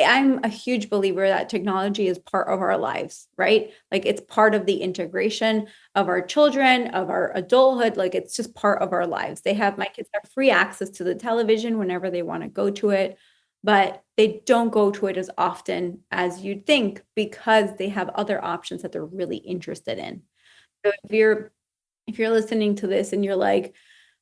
I'm a huge believer that technology is part of our lives, right? Like it's part of the integration of our children, of our adulthood. Like it's just part of our lives. My kids have free access to the television whenever they want to go to it, but they don't go to it as often as you'd think because they have other options that they're really interested in. So if you're listening to this and you're like,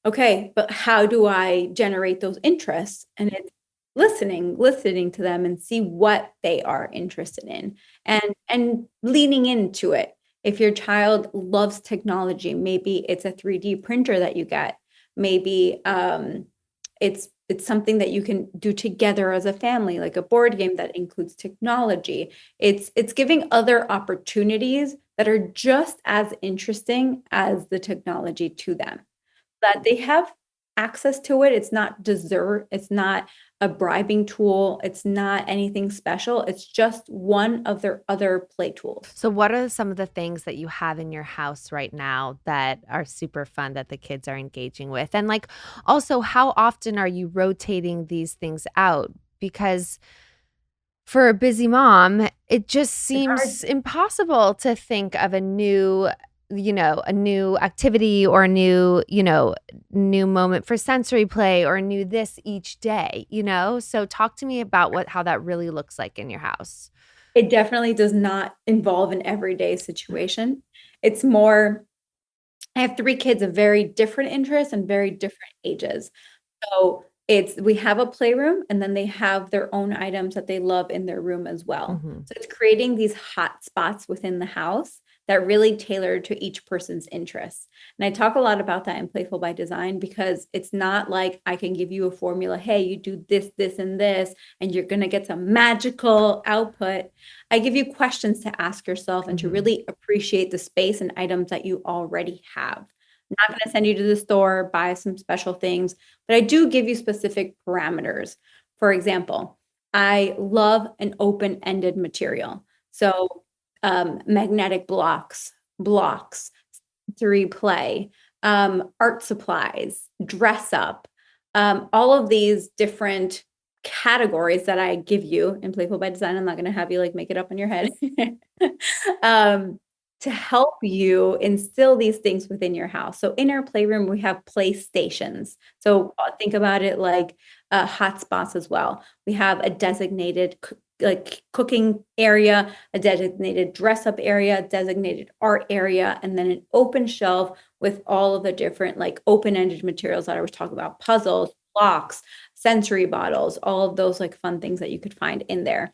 okay, but how do I generate those interests? And it's listening to them and see what they are interested in and leaning into it. If your child loves technology, maybe it's a 3D printer that you get. Maybe it's something that you can do together as a family, like a board game that includes technology. It's giving other opportunities that are just as interesting as the technology to them, that they have access to it. It's not dessert. It's not a bribing tool. It's not anything special. It's just one of their other play tools. So what are some of the things that you have in your house right now that are super fun that the kids are engaging with? And like also how often are you rotating these things out? Because for a busy mom, it just It's hard. seems impossible to think of a new, a new activity or a new moment for sensory play or a new this each day. So talk to me about how that really looks like in your house. It definitely does not involve an everyday situation. It's more, I have three kids of very different interests and very different ages. So we have a playroom and then they have their own items that they love in their room as well. Mhm. So it's creating these hot spots within the house that really tailor to each person's interests. And I talk a lot about that in Playful by Design because it's not like I can give you a formula, hey, you do this, this, and this, and you're going to get some magical output. I give you questions to ask yourself and to Mhm. really appreciate the space and items that you already have. I'm not going to send you to the store, buy some special things, but I do give you specific parameters. For example, I love an open-ended material. So magnetic blocks, sensory play, art supplies, dress up, all of these different categories that I give you in Playful by Design. I'm not going to have you like make it up in your head. um, to help you instill these things within your house. So in our playroom, we have play stations. So think about it like hotspots as well. We have a designated like cooking area, a designated dress up area, designated art area, and then an open shelf with all of the different like open-ended materials that I was talking about, puzzles, blocks, sensory bottles, all of those like fun things that you could find in there.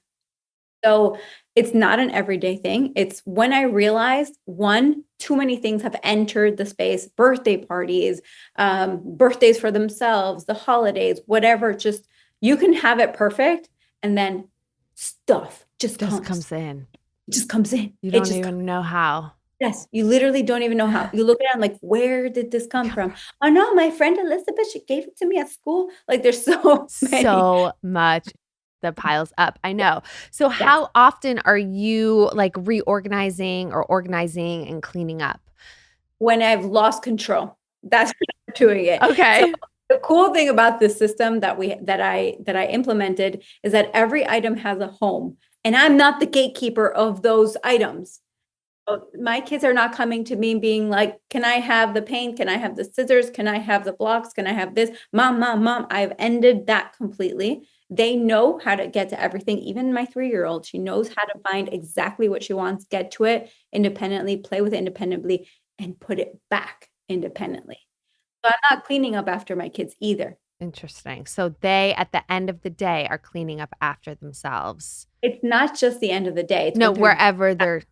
So it's not an everyday thing. It's when I realized one, too many things have entered the space, birthday parties, birthdays for themselves, the holidays, whatever, just you can have it perfect. And then stuff just Just comes. comes in. It just comes in. You It don't just comes. even know how. Yes, you literally don't even know how. You look at it and like, where did this come from? Oh no, my friend Elizabeth, she gave it to me at school. Like there's so many. So much that piles up. I know. So Yes. how often are you like reorganizing or organizing and cleaning up? When I've lost control. That's when I'm doing it. So Okay. the cool thing about this system that I implemented is that every item has a home, and I'm not the gatekeeper of those items. So my kids are not coming to me being like, "Can I have the paint? Can I have the scissors? Can I have the blocks? Can I have this?" Mom, mom, mom. I've ended that completely. They know how to get to everything. Even my 3-year-old, she knows how to find exactly what she wants, get to it independently, play with it independently, and put it back independently. So I'm not cleaning up after my kids either. Interesting. So they, at the end of the day, are cleaning up after themselves. It's not just the end of the day. It's No, when they're wherever they're.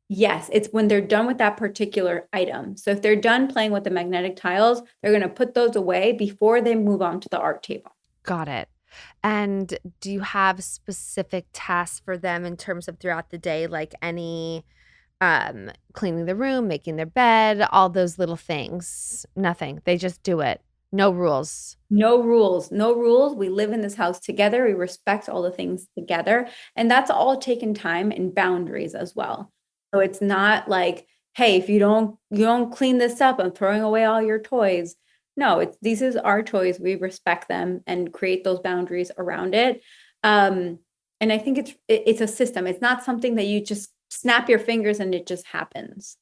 Yes, it's when they're done with that particular item. So if they're done playing with the magnetic tiles, they're going to put those away before they move on to the art table. Got it. And do you have specific tasks for them in terms of throughout the day, like any cleaning the room, making their bed, all those little things? Nothing. They just do it. No rules. No rules, no rules. We live in this house together. We respect all the things together. And that's all taken time and boundaries as well. So it's not like, hey, if you don't clean this up, I'm throwing away all your toys. No, these is our toys. We respect them and create those boundaries around it. Um, And I think it's a system. It's not something that you just snap your fingers and it just happens.